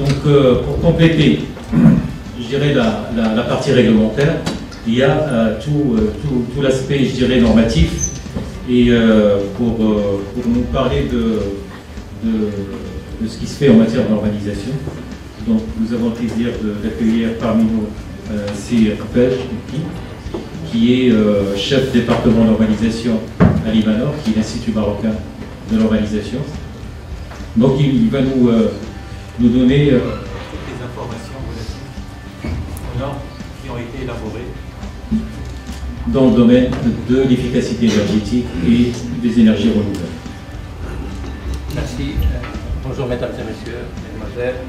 Donc, pour compléter, je dirais, la partie réglementaire, il y a tout l'aspect, je dirais, normatif. Et pour nous parler de ce qui se fait en matière de normalisation, donc nous avons le plaisir d'accueillir parmi nous Sir Pej, qui est chef département normalisation à Limanor, qui est l'Institut marocain de normalisation. Donc il va nous donner des informations relatives aux normes qui ont été élaborées dans le domaine de l'efficacité énergétique et des énergies renouvelables. Merci. Bonjour mesdames et messieurs, mesdemoiselles.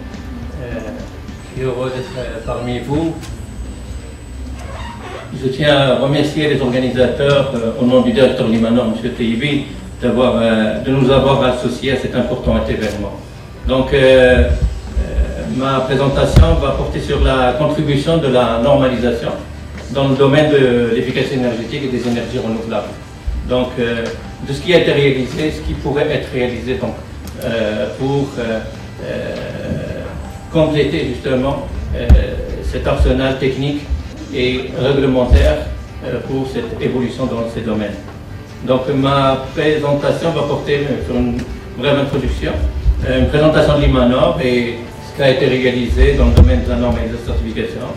Je suis heureux d'être parmi vous. Je tiens à remercier les organisateurs, au nom du directeur Limanor, M. Teibi, de nous avoir associés à cet important événement. Donc, ma présentation va porter sur la contribution de la normalisation dans le domaine de l'efficacité énergétique et des énergies renouvelables. Donc, de ce qui a été réalisé, ce qui pourrait être réalisé donc, pour compléter justement cet arsenal technique et réglementaire pour cette évolution dans ces domaines. Donc ma présentation va porter sur une brève introduction, une présentation de Limanor et ce qui a été réalisé dans le domaine de la normalisation de certification,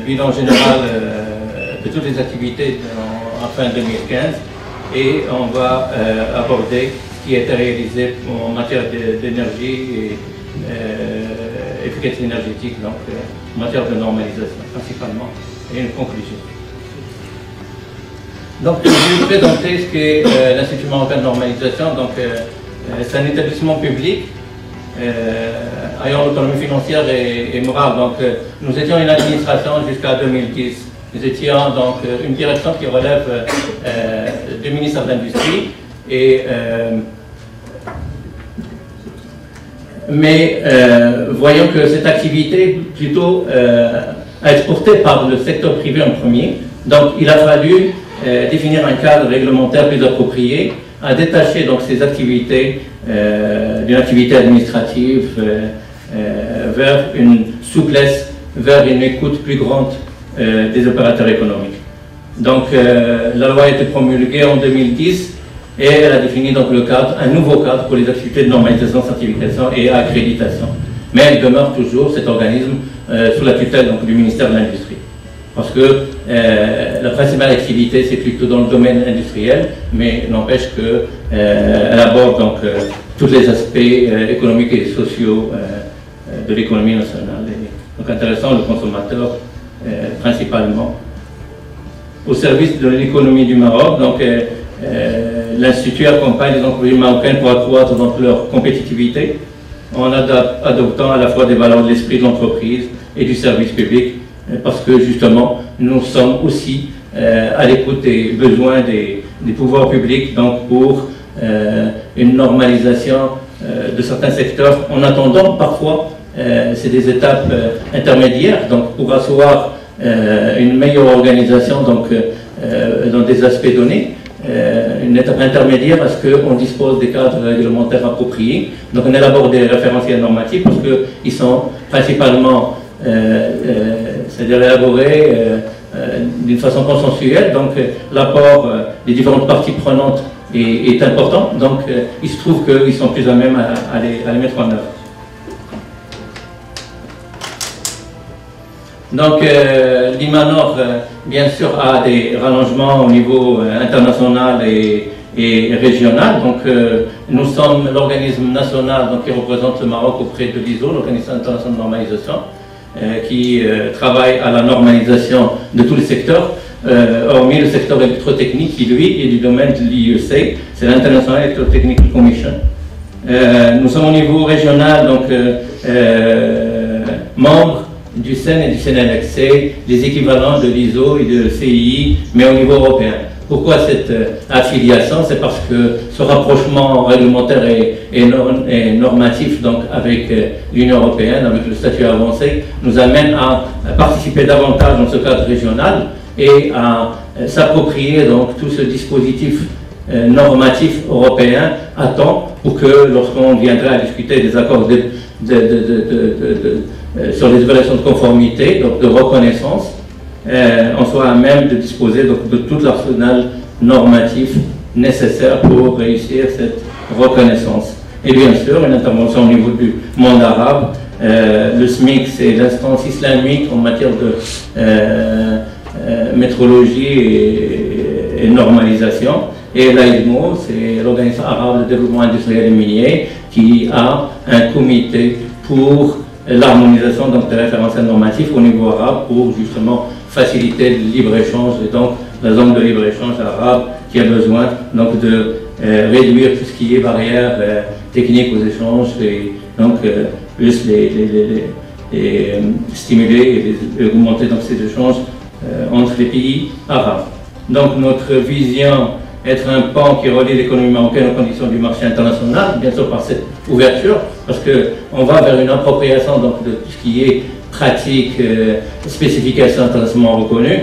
bilan général de toutes les activités en fin 2015 et on va aborder ce qui a été réalisé en matière d'énergie et efficacité énergétique, donc en matière de normalisation principalement, et une conclusion. Donc je vais vous présenter ce qu'est l'Institut marocain de normalisation. Donc c'est un établissement public ayant l'autonomie financière et morale. Donc nous étions une administration jusqu'à 2010. Nous étions donc une direction qui relève du ministère de l'Industrie et mais voyons que cette activité plutôt a été portée par le secteur privé en premier. Donc il a fallu définir un cadre réglementaire plus approprié, à détacher donc ces activités d'une activité administrative vers une souplesse, vers une écoute plus grande des opérateurs économiques. Donc la loi a été promulguée en 2010 et elle a défini donc le cadre, un nouveau cadre pour les activités de normalisation, certification et accréditation. Mais elle demeure toujours, cet organisme, sous la tutelle donc, du ministère de l'Industrie. Parce que la principale activité, c'est plutôt dans le domaine industriel, mais n'empêche qu'elle aborde donc tous les aspects économiques et sociaux de l'économie nationale. Et donc intéressant le consommateur principalement. Au service de l'économie du Maroc, donc l'Institut accompagne les employés marocains pour accroître donc, leur compétitivité en adoptant à la fois des valeurs de l'esprit de l'entreprise et du service public, parce que justement nous sommes aussi à l'écoute des besoins des pouvoirs publics donc pour une normalisation de certains secteurs en attendant parfois c'est des étapes intermédiaires donc pour asseoir une meilleure organisation donc dans des aspects donnés, une étape intermédiaire à ce qu'on dispose des cadres réglementaires appropriés. Donc on élabore des référentiels normatifs parce qu'ils sont principalement c'est-à-dire élaborés d'une façon consensuelle, donc l'apport des différentes parties prenantes est important, donc il se trouve qu'ils sont plus à même à les mettre en œuvre. Donc Limanor, bien sûr, a des rallongements au niveau international et régional. Donc nous sommes l'organisme national donc, qui représente le Maroc auprès de l'ISO, l'Organisation internationale de normalisation, qui travaille à la normalisation de tous les secteurs, hormis le secteur électrotechnique qui lui est du domaine de l'IEC, c'est l'International Electrotechnical Commission. Nous sommes au niveau régional, donc membres du CEN et du CNLEC, c'est les équivalents de l'ISO et de CII, mais au niveau européen. Pourquoi cette affiliation? C'est parce que ce rapprochement réglementaire et normatif donc, avec l'Union européenne, avec le statut avancé, nous amène à participer davantage dans ce cadre régional et à s'approprier donc tout ce dispositif normatif européen à temps pour que lorsqu'on viendra à discuter des accords sur les évaluations de conformité, donc de reconnaissance, on soit à même de disposer donc, de tout l'arsenal normatif nécessaire pour réussir cette reconnaissance. Et bien sûr, une intervention au niveau du monde arabe. Le SMIC, c'est l'instance islamique en matière de métrologie et normalisation. Et l'AIDMO, c'est l'Organisation arabe de développement industriel et minier, qui a un comité pour l'harmonisation donc, des référentiels normatifs au niveau arabe pour justement faciliter le libre-échange et donc la zone de libre-échange arabe qui a besoin donc, de réduire tout ce qui est barrières techniques aux échanges et donc plus les stimuler et augmenter donc, ces échanges entre les pays arabes. Donc notre vision, être un pan qui relie l'économie marocaine aux conditions du marché international, bien sûr par cette ouverture, parce qu'on va vers une appropriation donc, de tout ce qui est pratique, spécification internationalement reconnue,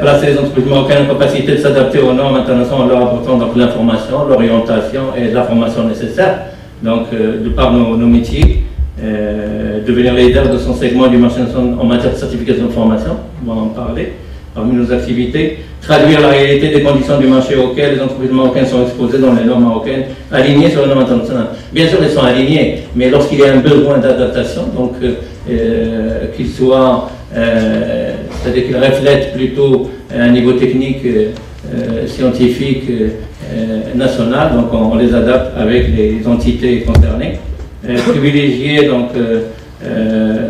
placer les entreprises marocaines en capacité de s'adapter aux normes internationales en leur apportant donc l'information, l'orientation et la formation nécessaire, donc de par nos métiers, devenir leader de son segment du marché national en matière de certification de formation, on va en parler, parmi nos activités, traduire la réalité des conditions du marché auxquelles les entreprises marocaines sont exposées dans les normes marocaines, alignées sur les normes internationales. Bien sûr, elles sont alignées, mais lorsqu'il y a un besoin d'adaptation, donc qu'il soit, c'est-à-dire qu'il reflète plutôt un niveau technique, scientifique, national, donc on les adapte avec les entités concernées. Privilégier donc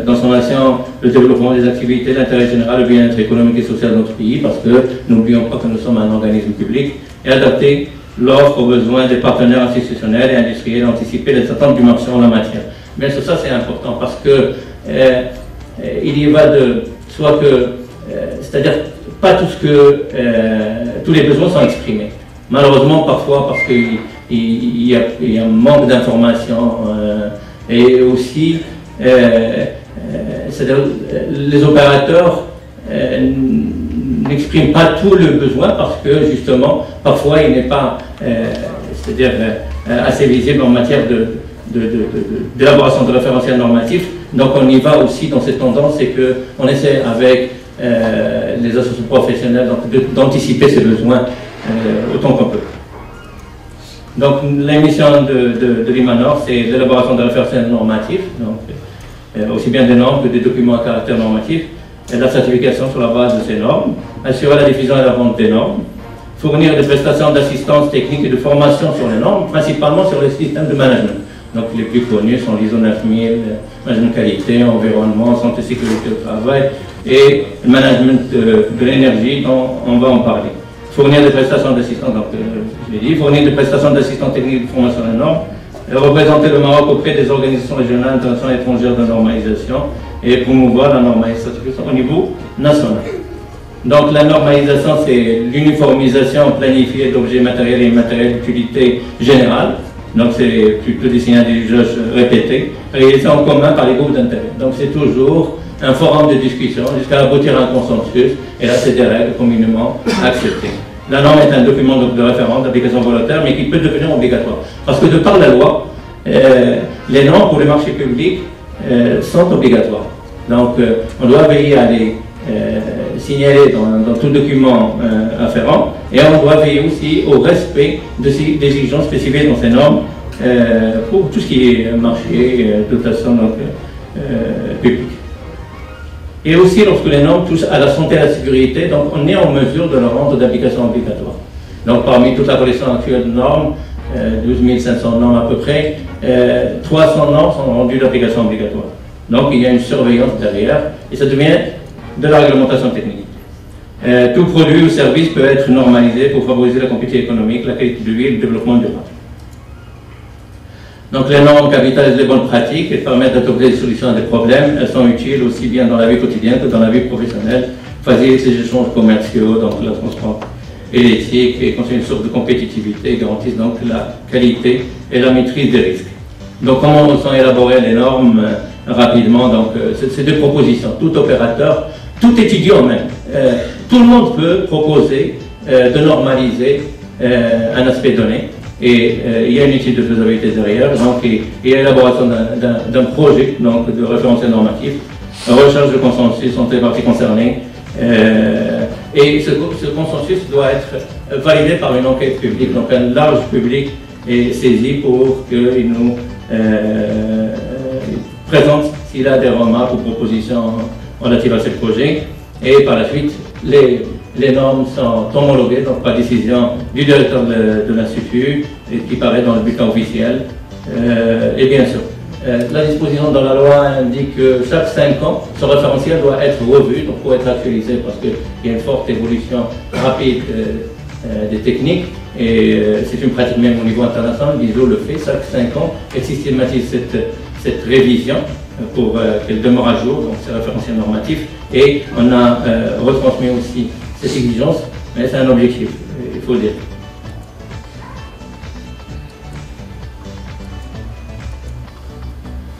dans son action le développement des activités d'intérêt général, le bien-être économique et social de notre pays, parce que n'oublions pas que nous sommes un organisme public, et adapter l'offre aux besoins des partenaires institutionnels et industriels, anticiper les attentes du marché en la matière. Bien sûr, ça c'est important parce que il y va de soit que, c'est-à-dire pas tout ce que tous les besoins sont exprimés. Malheureusement, parfois, parce qu'il y a un manque d'informations et aussi, c'est-à-dire les opérateurs n'expriment pas tout le besoin parce que justement, parfois, il n'est pas, c'est-à-dire assez visible en matière d'élaboration de référentiels normatifs. Donc, on y va aussi dans cette tendance, c'est qu'on essaie avec les associations professionnelles d'anticiper ces besoins autant qu'on peut. Donc la mission de l'IMANOR, c'est l'élaboration de référentiels normatifs, donc, aussi bien des normes que des documents à caractère normatif, et la certification sur la base de ces normes, assurer la diffusion et la vente des normes, fournir des prestations d'assistance technique et de formation sur les normes, principalement sur les systèmes de management. Donc les plus connus sont l'ISO 9000, management qualité, environnement, santé, sécurité au travail et le management de l'énergie dont on va en parler. Fournir des prestations d'assistance, donc je l'ai dit, fournir des prestations d'assistance technique de formation des normes, représenter le Maroc auprès des organisations régionales, internationales et étrangères de normalisation et promouvoir la normalisation au niveau national. Donc la normalisation, c'est l'uniformisation planifiée d'objets matériels et immatériels d'utilité générale. Donc c'est plutôt des signaux d'usage répétés, réalisés en commun par les groupes d'intérêt. Donc c'est toujours un forum de discussion jusqu'à aboutir à un consensus, et là c'est des règles communément acceptées. La norme est un document de référence d'application volontaire, mais qui peut devenir obligatoire. Parce que de par la loi, les normes pour les marchés publics sont obligatoires. Donc on doit veiller à les signaler dans tout document afférent, et on doit veiller aussi au respect des exigences spécifiées dans ces normes pour tout ce qui est marché, dotation publique. Et aussi lorsque les normes touchent à la santé et à la sécurité, donc on est en mesure de le rendre d'application obligatoire. Donc parmi toute la collection actuelle de normes, 12 500 normes à peu près, 300 normes sont rendues d'application obligatoire. Donc il y a une surveillance derrière et ça devient de la réglementation technique. Tout produit ou service peut être normalisé pour favoriser la compétitivité économique, la qualité de vie et le développement durable. Donc les normes capitalisent les bonnes pratiques et permettent d'adopter des solutions à des problèmes. Elles sont utiles aussi bien dans la vie quotidienne que dans la vie professionnelle, facilitent les échanges commerciaux, donc la transparence et l'éthique, et constituent une source de compétitivité et garantissent donc la qualité et la maîtrise des risques. Donc comment sont élaborées les normes rapidement? Donc c'est deux propositions. Tout opérateur, tout étudiant même, tout le monde peut proposer de normaliser un aspect donné. Et il y a une étude de faisabilité derrière, donc il y a l'élaboration d'un projet donc, de référentiel normatif, recherche de consensus entre les parties concernées, et ce consensus doit être validé par une enquête publique, donc un large public est saisi pour qu'il nous présente s'il a des remarques ou propositions relatives à ce projet, et par la suite, les normes sont homologuées, donc par décision du directeur de l'Institut, qui paraît dans le bulletin officiel. Et bien sûr, la disposition dans la loi indique que chaque 5 ans, ce référentiel doit être revu, donc pour être actualisé, parce qu'il y a une forte évolution rapide des techniques, et c'est une pratique même au niveau international. L'ISO le fait chaque 5 ans, et systématise cette révision pour qu'elle demeure à jour, donc c'est référentiel normatif, et on a retransmis aussi cette exigence, mais c'est un objectif, il faut le dire.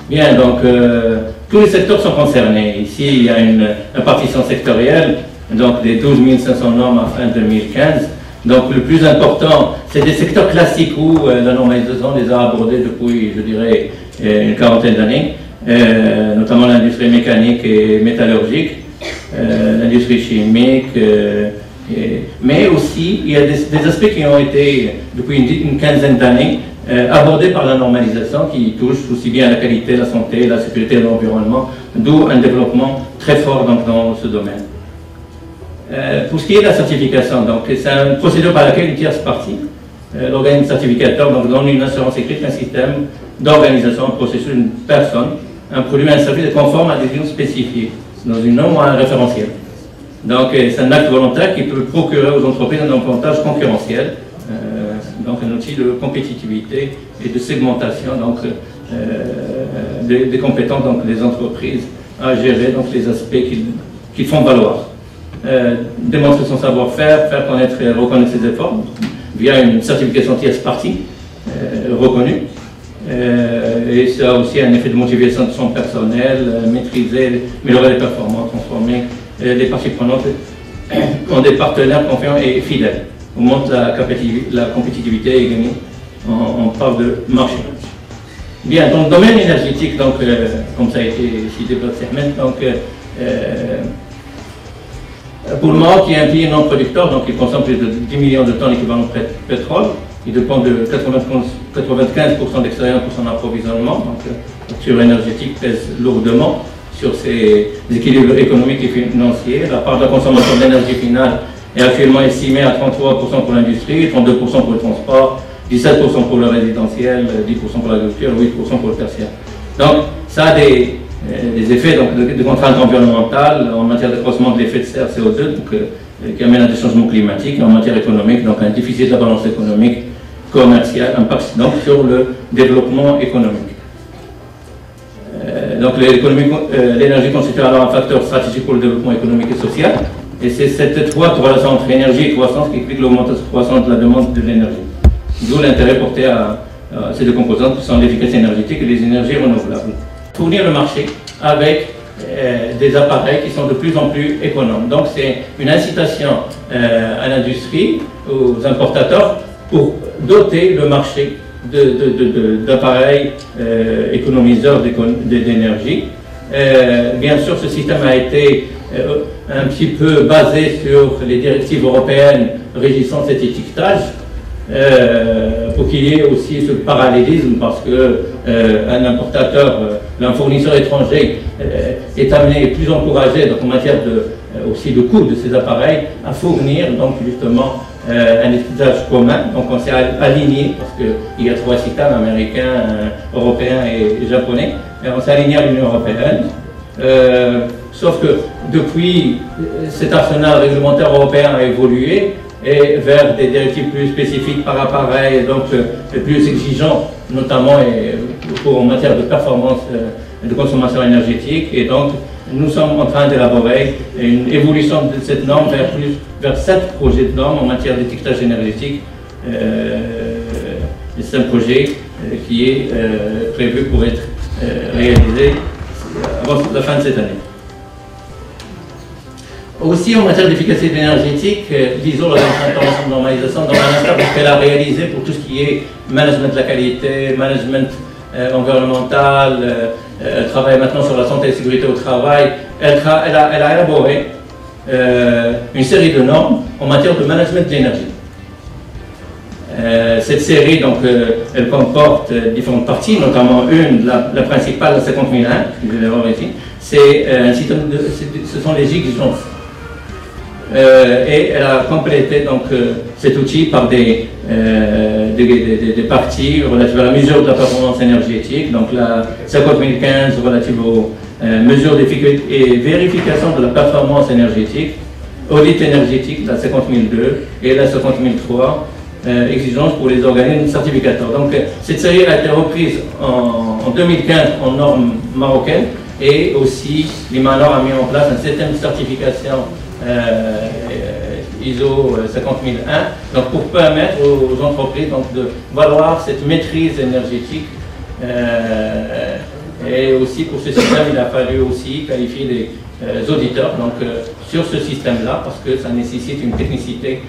Bien, donc tous les secteurs sont concernés. Ici, il y a une répartition sectorielle, donc des 12 500 normes à fin 2015. Donc le plus important, c'est des secteurs classiques où la normalisation les a abordés depuis, je dirais, une quarantaine d'années, notamment l'industrie mécanique et métallurgique, l'industrie chimique, mais aussi il y a des aspects qui ont été, depuis une quinzaine d'années, abordés par la normalisation qui touchent aussi bien à la qualité, la santé, la sécurité de l'environnement, d'où un développement très fort donc, dans ce domaine. Pour ce qui est de la certification, c'est une procédure par laquelle une tierce partie, l'organisme certificateur, donc donne une assurance écrite, un système d'organisation, un processus, une personne, un produit, un service conforme à des unes spécifiées, dans une norme ou un référentiel. Donc c'est un acte volontaire qui peut procurer aux entreprises un avantage concurrentiel, donc un outil de compétitivité et de segmentation donc, des compétences donc, des entreprises à gérer donc, les aspects qu'ils font valoir. Démontrer son savoir-faire, faire connaître et reconnaître ses efforts via une certification tierce partie reconnue. Et ça a aussi un effet de motivation de son personnel, maîtriser, améliorer les performances, transformer les parties prenantes en des partenaires confiants et fidèles. On montre la compétitivité et gagner. On parle de marché. Bien, dans le domaine énergétique, donc, comme ça a été cité par Sermen, donc pour le Maroc, qui est un pays non producteur, donc il consomme plus de 10 millions de tonnes équivalent de pétrole, il dépend de 95% d'extérieur pour son approvisionnement, donc la facture énergétique pèse lourdement sur ses équilibres économiques et financiers. La part de la consommation d'énergie finale est actuellement estimée à 33% pour l'industrie, 32% pour le transport, 17% pour le résidentiel, 10% pour l'agriculture, 8% pour le tertiaire. Donc ça a des effets donc, de contraintes environnementales en matière d'accroissement de l'effet de serre CO2 donc, qui amène à des changements climatiques, en matière économique, donc un déficit de la balance économique, commerciale, impact donc, sur le développement économique. Donc l'énergie constitue alors un facteur stratégique pour le développement économique et social, et c'est cette étroite relation entre énergie et croissance qui explique l'augmentation croissante de la demande de l'énergie. D'où l'intérêt porté à ces deux composantes qui sont l'efficacité énergétique et les énergies renouvelables. Fournir le marché avec des appareils qui sont de plus en plus économes. Donc c'est une incitation à l'industrie, aux importateurs, pour doter le marché d'appareils économiseurs d'énergie. Bien sûr, ce système a été un petit peu basé sur les directives européennes régissant cet étiquetage, pour qu'il y ait aussi ce parallélisme, parce que un importateur, un fournisseur étranger est amené et plus encouragé donc, en matière aussi de coût de ces appareils à fournir donc justement un étiquetage commun. Donc on s'est aligné, parce qu'il y a 3 systèmes, américains, européens et japonais, et on s'est aligné à l'Union européenne. Sauf que depuis, cet arsenal réglementaire européen a évolué et vers des directives plus spécifiques par appareil, donc plus exigeants, notamment en matière de performance de consommation énergétique. Et donc, nous sommes en train d'élaborer une évolution de cette norme vers 7 projets de normes en matière d'étiquetage énergétique. C'est un projet qui est prévu pour être réalisé avant la fin de cette année. Aussi, en matière d'efficacité énergétique, l'ISO, l'Agence internationale de normalisation, dans l'instar de ce qu'elle a réalisé pour tout ce qui est management de la qualité, management environnemental, elle travaille maintenant sur la santé et la sécurité au travail, elle a élaboré une série de normes en matière de management de l'énergie. Cette série, donc, elle comporte différentes parties, notamment la principale, la 50001, que je vais voir ici, ce sont les exigences. Et elle a complété donc, cet outil par des parties relatives à la mesure de la performance énergétique, donc la 50015 relative aux mesures d'efficacité et vérification de la performance énergétique, audit énergétique, la 50002 et la 50003, exigences pour les organismes certificateurs. Donc cette série a été reprise en 2015 en normes marocaines et aussi l'IMANOR a mis en place un système de certification ISO 50001 donc pour permettre aux entreprises donc, de valoir cette maîtrise énergétique et aussi pour ce système il a fallu aussi qualifier des auditeurs donc, sur ce système-là parce que ça nécessite une technicité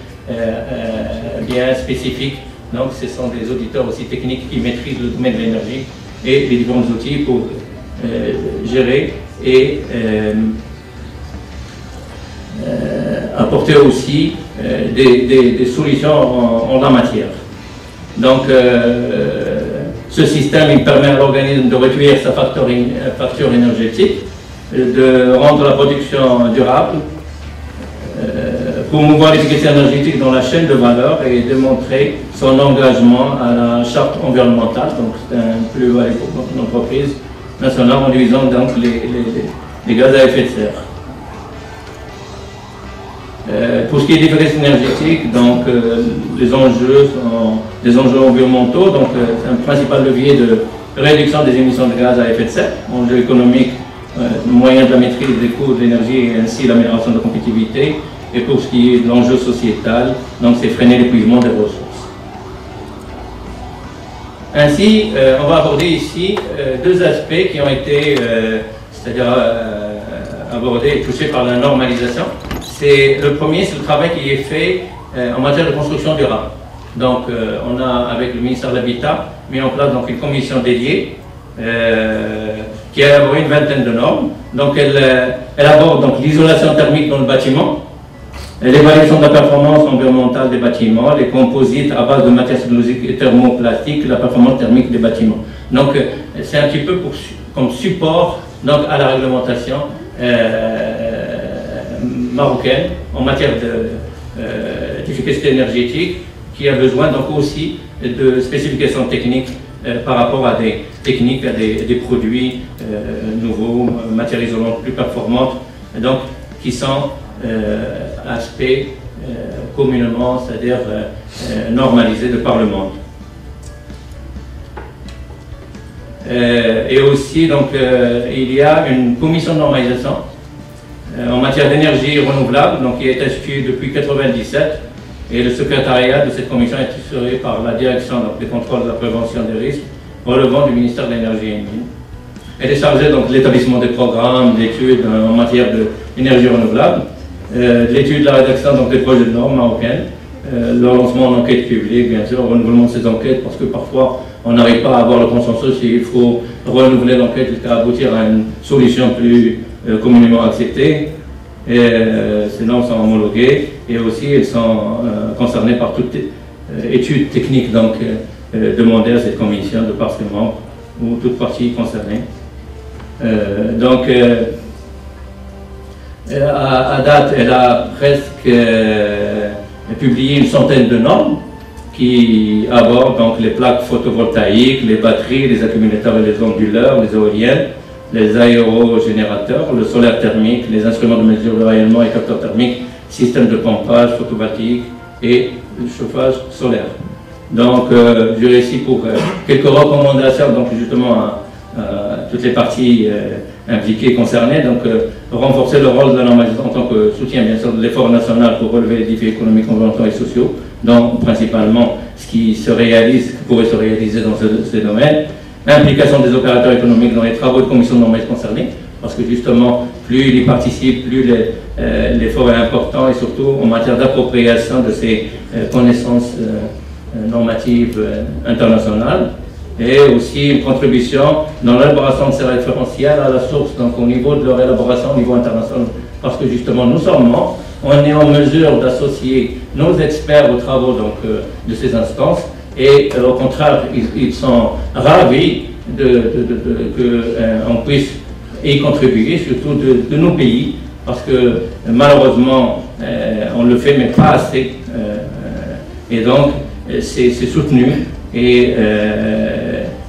bien spécifique. Donc ce sont des auditeurs aussi techniques qui maîtrisent le domaine de l'énergie et les différents outils pour gérer et apporter aussi des solutions en la matière. Donc ce système il permet à l'organisme de réduire sa facture énergétique, de rendre la production durable, promouvoir l'efficacité énergétique dans la chaîne de valeur et démontrer son engagement à la charte environnementale. Donc c'est un plus-value pour l'entreprise nationale en réduisant donc les gaz à effet de serre. Pour ce qui est d'efficacité énergétique, donc les enjeux sont des enjeux environnementaux, donc c'est un principal levier de réduction des émissions de gaz à effet de serre, enjeu économique, moyen de la maîtrise des coûts de l'énergie et ainsi l'amélioration de la compétitivité. Et pour ce qui est de l'enjeu sociétal, donc c'est freiner l'épuisement des ressources. Ainsi, on va aborder ici deux aspects qui ont été, c'est-à-dire abordés et touchés par la normalisation. Le premier, c'est le travail qui est fait en matière de construction durable. Donc, on a, avec le ministère de l'Habitat, mis en place donc, une commission dédiée qui a élaboré une vingtaine de normes. Donc, elle aborde donc l'isolation thermique dans le bâtiment, l'évaluation de la performance environnementale des bâtiments, les composites à base de matières cellulosiques et thermoplastiques, la performance thermique des bâtiments. Donc, c'est un petit peu comme support donc, à la réglementation marocaine en matière d'efficacité énergétique qui a besoin donc aussi de spécifications techniques par rapport à des techniques, à des produits nouveaux, matières isolantes plus performantes, donc qui sont aspects communément, c'est-à-dire normalisés de par le monde. Et aussi, donc, il y a une commission de normalisation en matière d'énergie renouvelable, donc qui est instituée depuis 1997, et le secrétariat de cette commission est assuré par la direction donc, des contrôles de la prévention des risques relevant du ministère de l'Énergie et des Mines. Elle est chargée donc, de l'établissement des programmes d'études en matière d'énergie renouvelable, l'étude de la rédaction donc, des projets de normes marocaines, le lancement en enquête publique, bien sûr, le renouvellement de ces enquêtes, parce que parfois on n'arrive pas à avoir le consensus et il faut renouveler l'enquête jusqu'à aboutir à une solution plus communément acceptées, et ces normes sont homologuées et aussi elles sont concernées par toute étude technique donc, demandée à cette commission de par ses membres ou toute partie concernée. Donc à date, elle a presque publié une centaine de normes qui abordent donc les plaques photovoltaïques, les batteries, les accumulateurs et les onduleurs, les éoliennes, les aérogénérateurs, le solaire thermique, les instruments de mesure de rayonnement et capteurs thermiques, système de pompage photovoltaïque et le chauffage solaire. Donc, je vais ici pour quelques recommandations, donc justement à toutes les parties impliquées, concernées. Donc, renforcer le rôle de la normalisation en tant que soutien, bien sûr, de l'effort national pour relever les défis économiques, environnementaux et sociaux, donc principalement ce qui se réalise, ce qui pourrait se réaliser dans ces domaines. Implication des opérateurs économiques dans les travaux de commission de normalisation concernés, parce que justement, plus il y participe, plus l'effort est important, et surtout en matière d'appropriation de ces connaissances normatives internationales, et aussi une contribution dans l'élaboration de ces référentiels à la source, donc au niveau de leur élaboration au niveau international, parce que justement nous sommes membres, on est en mesure d'associer nos experts aux travaux donc, de ces instances, et au contraire, ils sont ravis qu'on puisse y contribuer, surtout de nos pays, parce que malheureusement, on le fait, mais pas assez, et donc c'est soutenu, et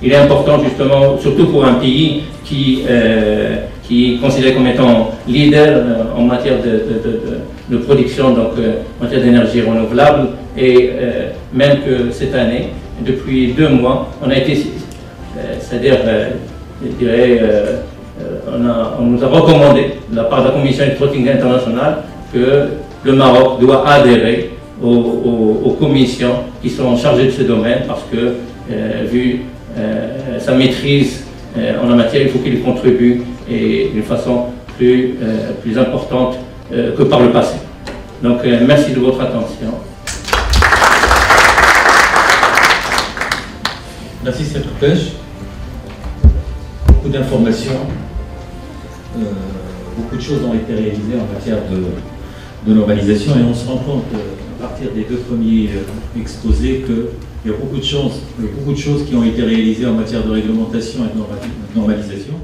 il est important justement, surtout pour un pays qui est considéré comme étant leader en matière de production, donc en matière d'énergie renouvelable, et même que cette année, depuis 2 mois, on a été, c'est-à-dire, je dirais, on nous a recommandé, de la part de la Commission électrotechnique internationale, que le Maroc doit adhérer aux commissions qui sont chargées de ce domaine, parce que, vu sa maîtrise en la matière, il faut qu'il contribue et d'une façon plus importante que par le passé. Donc, merci de votre attention. Merci, Cheikh Pech. Beaucoup d'informations, beaucoup de choses ont été réalisées en matière de normalisation, et on se rend compte à partir des 2 premiers exposés qu'il y a beaucoup de choses qui ont été réalisées en matière de réglementation et de normalisation.